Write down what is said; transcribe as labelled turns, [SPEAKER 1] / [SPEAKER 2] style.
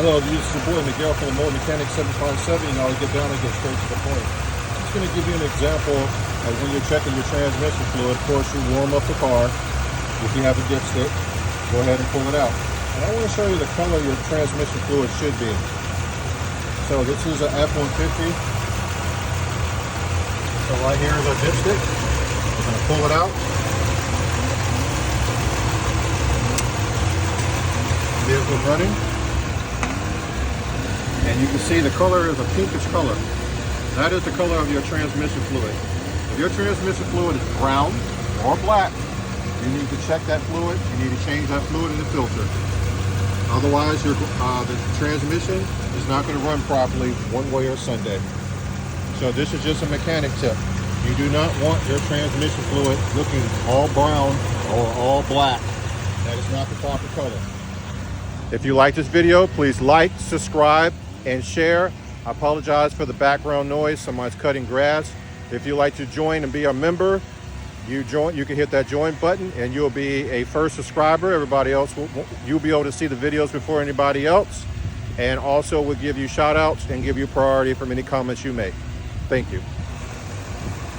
[SPEAKER 1] Hello, this is your boy Miguel from the Mobile Mechanic 757. You know, I'll get down and get straight to the point. I'm just going to give you an example of when you're checking your transmission fluid. Of course, you warm up the car. If you have a dipstick, go ahead and pull it out. And I want to show you the color your transmission fluid should be. So this is an F-150. So right here is our dipstick. We're going to pull it out. Vehicle's running. And you can see the color is a pinkish color. That is the color of your transmission fluid. If your transmission fluid is brown or black, you need to check that fluid. You need to change that fluid in the filter. Otherwise, the transmission is not going to run properly one way or Sunday. So this is just a mechanic tip. You do not want your transmission fluid looking all brown or all black. That is not the proper color. If you like this video, please like, subscribe, and share. I apologize for the background noise. Somebody's cutting grass. If you'd like to join and be a member, you can hit that join button and you'll be a first subscriber. Everybody else, you'll be able to see the videos before anybody else. And also we'll give you shout outs and give you priority from any comments you make. Thank you.